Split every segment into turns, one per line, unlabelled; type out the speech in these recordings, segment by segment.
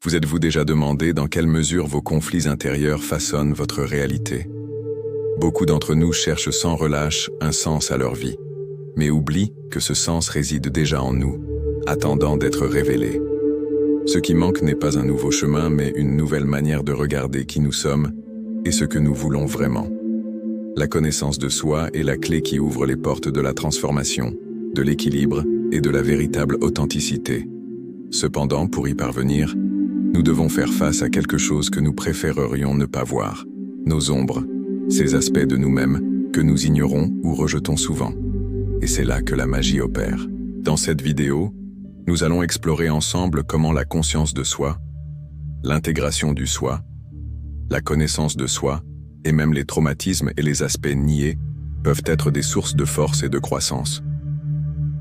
Vous êtes-vous déjà demandé dans quelle mesure vos conflits intérieurs façonnent votre réalité? Beaucoup d'entre nous cherchent sans relâche un sens à leur vie, mais oublient que ce sens réside déjà en nous, attendant d'être révélé. Ce qui manque n'est pas un nouveau chemin, mais une nouvelle manière de regarder qui nous sommes et ce que nous voulons vraiment. La connaissance de soi est la clé qui ouvre les portes de la transformation, de l'équilibre et de la véritable authenticité. Cependant, pour y parvenir, nous devons faire face à quelque chose que nous préférerions ne pas voir, nos ombres, ces aspects de nous-mêmes que nous ignorons ou rejetons souvent. Et c'est là que la magie opère. Dans cette vidéo, nous allons explorer ensemble comment la conscience de soi, l'intégration du soi, la connaissance de soi, et même les traumatismes et les aspects niés peuvent être des sources de force et de croissance.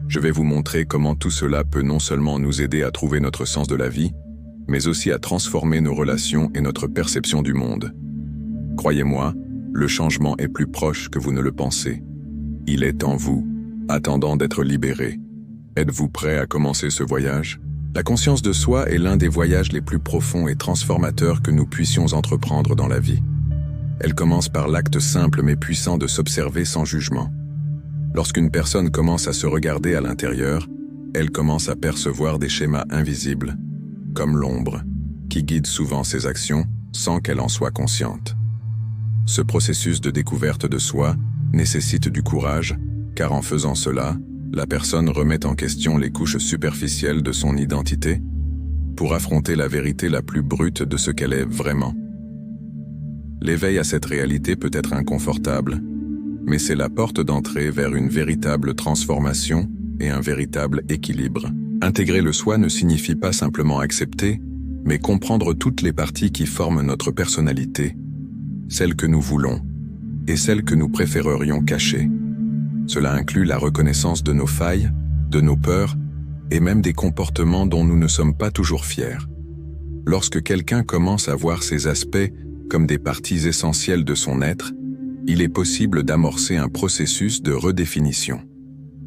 Je vais vous montrer comment tout cela peut non seulement nous aider à trouver notre sens de la vie, mais aussi à transformer nos relations et notre perception du monde. Croyez-moi, le changement est plus proche que vous ne le pensez. Il est en vous, attendant d'être libéré. Êtes-vous prêt à commencer ce voyage? La conscience de soi est l'un des voyages les plus profonds et transformateurs que nous puissions entreprendre dans la vie. Elle commence par l'acte simple mais puissant de s'observer sans jugement. Lorsqu'une personne commence à se regarder à l'intérieur, elle commence à percevoir des schémas invisibles, comme l'ombre, qui guide souvent ses actions sans qu'elle en soit consciente. Ce processus de découverte de soi nécessite du courage, car en faisant cela, la personne remet en question les couches superficielles de son identité pour affronter la vérité la plus brute de ce qu'elle est vraiment. L'éveil à cette réalité peut être inconfortable, mais c'est la porte d'entrée vers une véritable transformation et un véritable équilibre. Intégrer le soi ne signifie pas simplement accepter, mais comprendre toutes les parties qui forment notre personnalité, celles que nous voulons et celles que nous préférerions cacher. Cela inclut la reconnaissance de nos failles, de nos peurs et même des comportements dont nous ne sommes pas toujours fiers. Lorsque quelqu'un commence à voir ces aspects comme des parties essentielles de son être, il est possible d'amorcer un processus de redéfinition.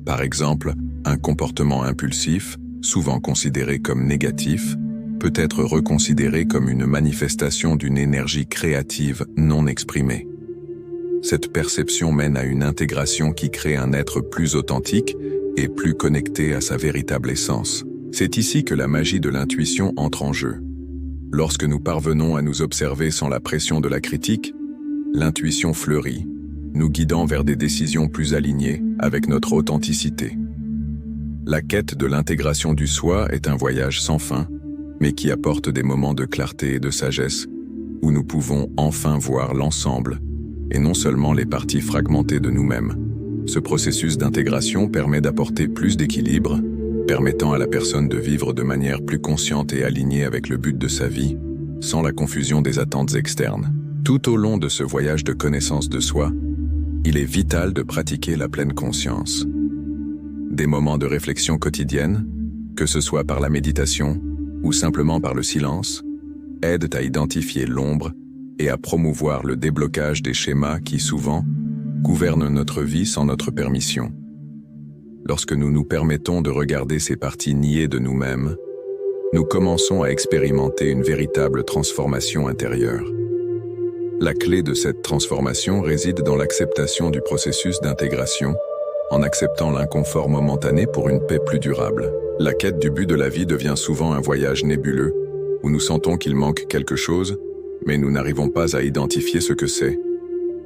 Par exemple, un comportement impulsif, souvent considéré comme négatif, peut être reconsidéré comme une manifestation d'une énergie créative non exprimée. Cette perception mène à une intégration qui crée un être plus authentique et plus connecté à sa véritable essence. C'est ici que la magie de l'intuition entre en jeu. Lorsque nous parvenons à nous observer sans la pression de la critique, l'intuition fleurit, nous guidant vers des décisions plus alignées avec notre authenticité. La quête de l'intégration du soi est un voyage sans fin, mais qui apporte des moments de clarté et de sagesse, où nous pouvons enfin voir l'ensemble, et non seulement les parties fragmentées de nous-mêmes. Ce processus d'intégration permet d'apporter plus d'équilibre, permettant à la personne de vivre de manière plus consciente et alignée avec le but de sa vie, sans la confusion des attentes externes. Tout au long de ce voyage de connaissance de soi, il est vital de pratiquer la pleine conscience. Des moments de réflexion quotidienne, que ce soit par la méditation ou simplement par le silence, aident à identifier l'ombre et à promouvoir le déblocage des schémas qui, souvent, gouvernent notre vie sans notre permission. Lorsque nous nous permettons de regarder ces parties niées de nous-mêmes, nous commençons à expérimenter une véritable transformation intérieure. La clé de cette transformation réside dans l'acceptation du processus d'intégration, en acceptant l'inconfort momentané pour une paix plus durable. La quête du but de la vie devient souvent un voyage nébuleux, où nous sentons qu'il manque quelque chose, mais nous n'arrivons pas à identifier ce que c'est.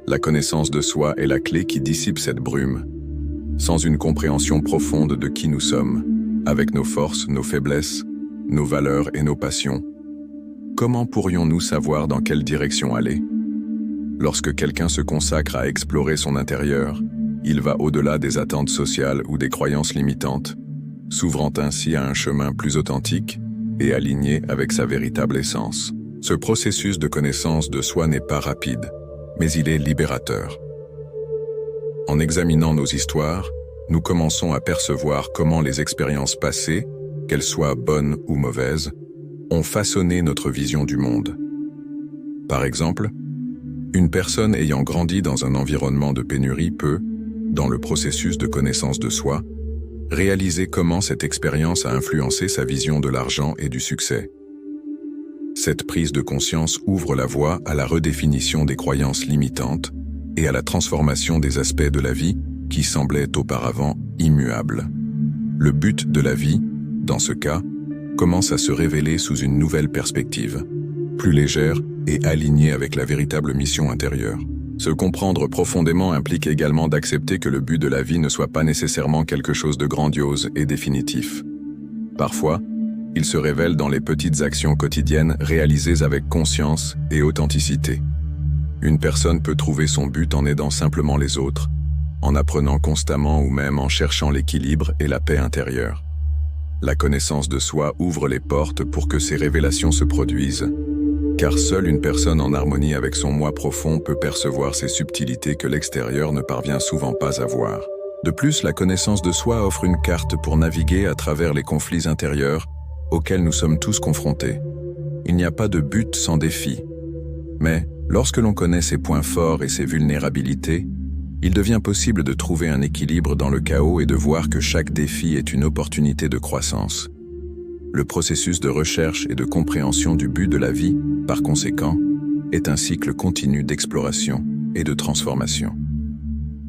La connaissance de soi est la clé qui dissipe cette brume. Sans une compréhension profonde de qui nous sommes, avec nos forces, nos faiblesses, nos valeurs et nos passions, comment pourrions-nous savoir dans quelle direction aller? Lorsque quelqu'un se consacre à explorer son intérieur, il va au-delà des attentes sociales ou des croyances limitantes, s'ouvrant ainsi à un chemin plus authentique et aligné avec sa véritable essence. Ce processus de connaissance de soi n'est pas rapide, mais il est libérateur. En examinant nos histoires, nous commençons à percevoir comment les expériences passées, qu'elles soient bonnes ou mauvaises, ont façonné notre vision du monde. Par exemple, une personne ayant grandi dans un environnement de pénurie peut, dans le processus de connaissance de soi, réaliser comment cette expérience a influencé sa vision de l'argent et du succès. Cette prise de conscience ouvre la voie à la redéfinition des croyances limitantes et à la transformation des aspects de la vie qui semblaient auparavant immuables. Le but de la vie, dans ce cas, commence à se révéler sous une nouvelle perspective, plus légère et alignée avec la véritable mission intérieure. Se comprendre profondément implique également d'accepter que le but de la vie ne soit pas nécessairement quelque chose de grandiose et définitif. Parfois, il se révèle dans les petites actions quotidiennes réalisées avec conscience et authenticité. Une personne peut trouver son but en aidant simplement les autres, en apprenant constamment ou même en cherchant l'équilibre et la paix intérieure. La connaissance de soi ouvre les portes pour que ces révélations se produisent, car seule une personne en harmonie avec son moi profond peut percevoir ces subtilités que l'extérieur ne parvient souvent pas à voir. De plus, la connaissance de soi offre une carte pour naviguer à travers les conflits intérieurs auxquels nous sommes tous confrontés. Il n'y a pas de but sans défi. Mais, lorsque l'on connaît ses points forts et ses vulnérabilités, il devient possible de trouver un équilibre dans le chaos et de voir que chaque défi est une opportunité de croissance. Le processus de recherche et de compréhension du but de la vie, par conséquent, est un cycle continu d'exploration et de transformation.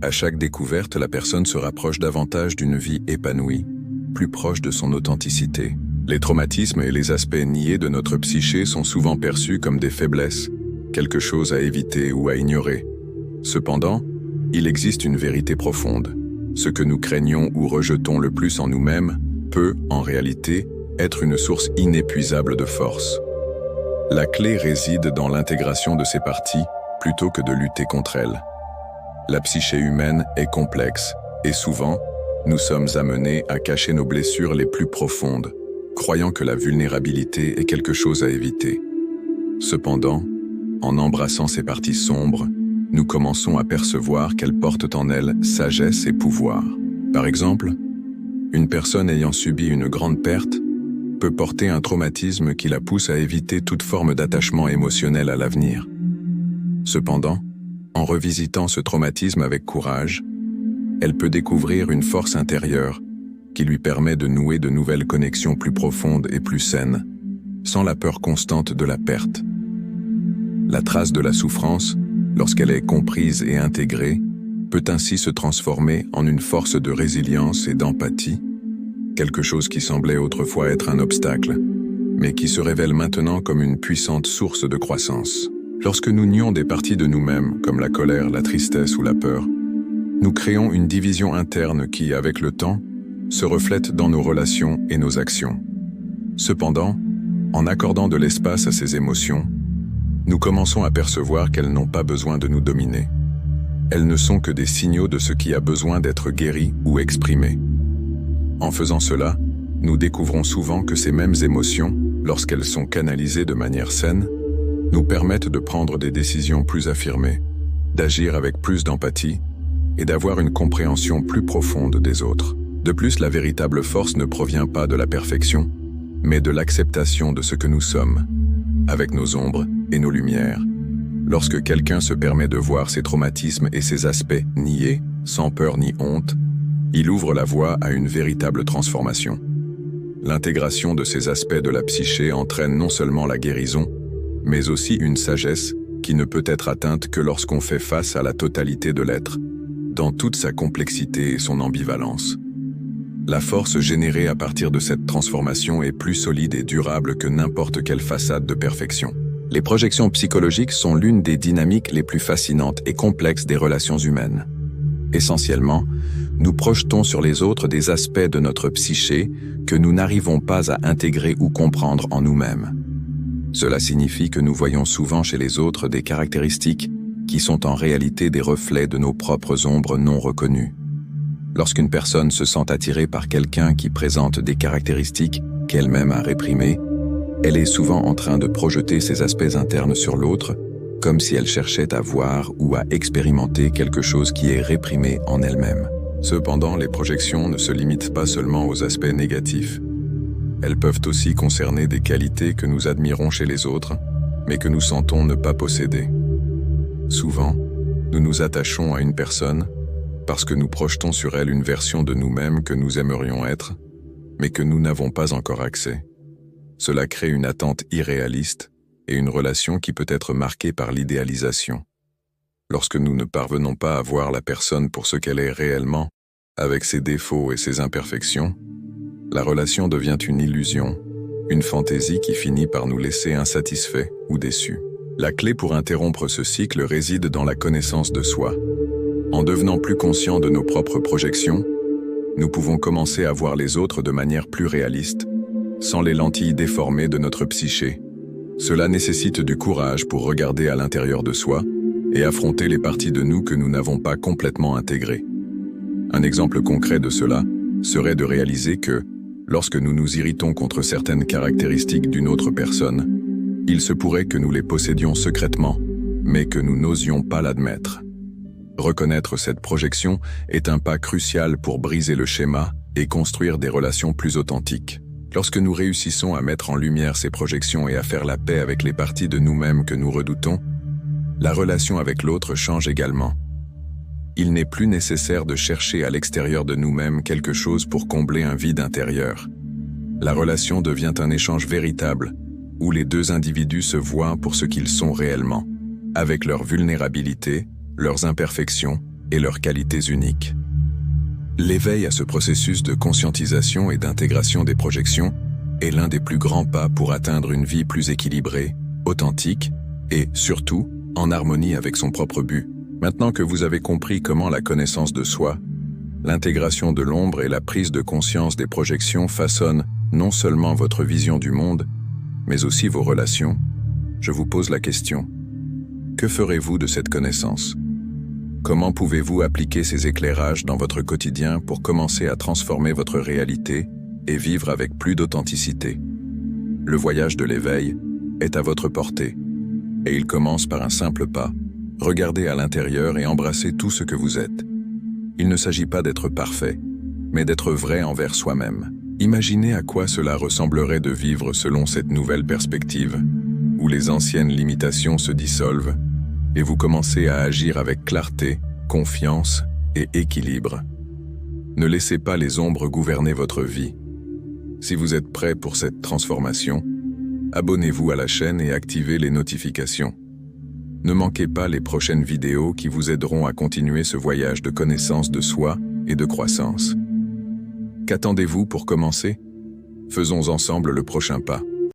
À chaque découverte, la personne se rapproche davantage d'une vie épanouie, plus proche de son authenticité. Les traumatismes et les aspects niés de notre psyché sont souvent perçus comme des faiblesses, quelque chose à éviter ou à ignorer. Cependant, il existe une vérité profonde. Ce que nous craignons ou rejetons le plus en nous-mêmes peut, en réalité, être une source inépuisable de force. La clé réside dans l'intégration de ces parties plutôt que de lutter contre elles. La psyché humaine est complexe et souvent, nous sommes amenés à cacher nos blessures les plus profondes, croyant que la vulnérabilité est quelque chose à éviter. Cependant, en embrassant ces parties sombres, nous commençons à percevoir qu'elles portent en elles sagesse et pouvoir. Par exemple, une personne ayant subi une grande perte peut porter un traumatisme qui la pousse à éviter toute forme d'attachement émotionnel à l'avenir. Cependant, en revisitant ce traumatisme avec courage, elle peut découvrir une force intérieure qui lui permet de nouer de nouvelles connexions plus profondes et plus saines, sans la peur constante de la perte. La trace de la souffrance, lorsqu'elle est comprise et intégrée, peut ainsi se transformer en une force de résilience et d'empathie, quelque chose qui semblait autrefois être un obstacle, mais qui se révèle maintenant comme une puissante source de croissance. Lorsque nous nions des parties de nous-mêmes, comme la colère, la tristesse ou la peur, nous créons une division interne qui, avec le temps, se reflète dans nos relations et nos actions. Cependant, en accordant de l'espace à ces émotions, nous commençons à percevoir qu'elles n'ont pas besoin de nous dominer. Elles ne sont que des signaux de ce qui a besoin d'être guéri ou exprimé. En faisant cela, nous découvrons souvent que ces mêmes émotions, lorsqu'elles sont canalisées de manière saine, nous permettent de prendre des décisions plus affirmées, d'agir avec plus d'empathie et d'avoir une compréhension plus profonde des autres. De plus, la véritable force ne provient pas de la perfection, mais de l'acceptation de ce que nous sommes, avec nos ombres et nos lumières. Lorsque quelqu'un se permet de voir ses traumatismes et ses aspects niés, sans peur ni honte, il ouvre la voie à une véritable transformation. L'intégration de ces aspects de la psyché entraîne non seulement la guérison, mais aussi une sagesse qui ne peut être atteinte que lorsqu'on fait face à la totalité de l'être, dans toute sa complexité et son ambivalence. La force générée à partir de cette transformation est plus solide et durable que n'importe quelle façade de perfection. Les projections psychologiques sont l'une des dynamiques les plus fascinantes et complexes des relations humaines. Essentiellement, nous projetons sur les autres des aspects de notre psyché que nous n'arrivons pas à intégrer ou comprendre en nous-mêmes. Cela signifie que nous voyons souvent chez les autres des caractéristiques qui sont en réalité des reflets de nos propres ombres non reconnues. Lorsqu'une personne se sent attirée par quelqu'un qui présente des caractéristiques qu'elle-même a réprimées, elle est souvent en train de projeter ses aspects internes sur l'autre, comme si elle cherchait à voir ou à expérimenter quelque chose qui est réprimé en elle-même. Cependant, les projections ne se limitent pas seulement aux aspects négatifs. Elles peuvent aussi concerner des qualités que nous admirons chez les autres, mais que nous sentons ne pas posséder. Souvent, nous nous attachons à une personne parce que nous projetons sur elle une version de nous-mêmes que nous aimerions être, mais que nous n'avons pas encore accès. Cela crée une attente irréaliste et une relation qui peut être marquée par l'idéalisation. Lorsque nous ne parvenons pas à voir la personne pour ce qu'elle est réellement, avec ses défauts et ses imperfections, la relation devient une illusion, une fantaisie qui finit par nous laisser insatisfaits ou déçus. La clé pour interrompre ce cycle réside dans la connaissance de soi. En devenant plus conscients de nos propres projections, nous pouvons commencer à voir les autres de manière plus réaliste, sans les lentilles déformées de notre psyché. Cela nécessite du courage pour regarder à l'intérieur de soi et affronter les parties de nous que nous n'avons pas complètement intégrées. Un exemple concret de cela serait de réaliser que, lorsque nous nous irritons contre certaines caractéristiques d'une autre personne, il se pourrait que nous les possédions secrètement, mais que nous n'osions pas l'admettre. Reconnaître cette projection est un pas crucial pour briser le schéma et construire des relations plus authentiques. Lorsque nous réussissons à mettre en lumière ces projections et à faire la paix avec les parties de nous-mêmes que nous redoutons, la relation avec l'autre change également. Il n'est plus nécessaire de chercher à l'extérieur de nous-mêmes quelque chose pour combler un vide intérieur. La relation devient un échange véritable, où les deux individus se voient pour ce qu'ils sont réellement, avec leurs vulnérabilités, leurs imperfections et leurs qualités uniques. L'éveil à ce processus de conscientisation et d'intégration des projections est l'un des plus grands pas pour atteindre une vie plus équilibrée, authentique et, surtout, en harmonie avec son propre but. Maintenant que vous avez compris comment la connaissance de soi, l'intégration de l'ombre et la prise de conscience des projections façonnent non seulement votre vision du monde, mais aussi vos relations, je vous pose la question. Que ferez-vous de cette connaissance? Comment pouvez-vous appliquer ces éclairages dans votre quotidien pour commencer à transformer votre réalité et vivre avec plus d'authenticité? Le voyage de l'éveil est à votre portée, et il commence par un simple pas. Regardez à l'intérieur et embrassez tout ce que vous êtes. Il ne s'agit pas d'être parfait, mais d'être vrai envers soi-même. Imaginez à quoi cela ressemblerait de vivre selon cette nouvelle perspective, où les anciennes limitations se dissolvent et vous commencez à agir avec clarté, confiance et équilibre. Ne laissez pas les ombres gouverner votre vie. Si vous êtes prêt pour cette transformation, abonnez-vous à la chaîne et activez les notifications. Ne manquez pas les prochaines vidéos qui vous aideront à continuer ce voyage de connaissance de soi et de croissance. Qu'attendez-vous pour commencer? Faisons ensemble le prochain pas.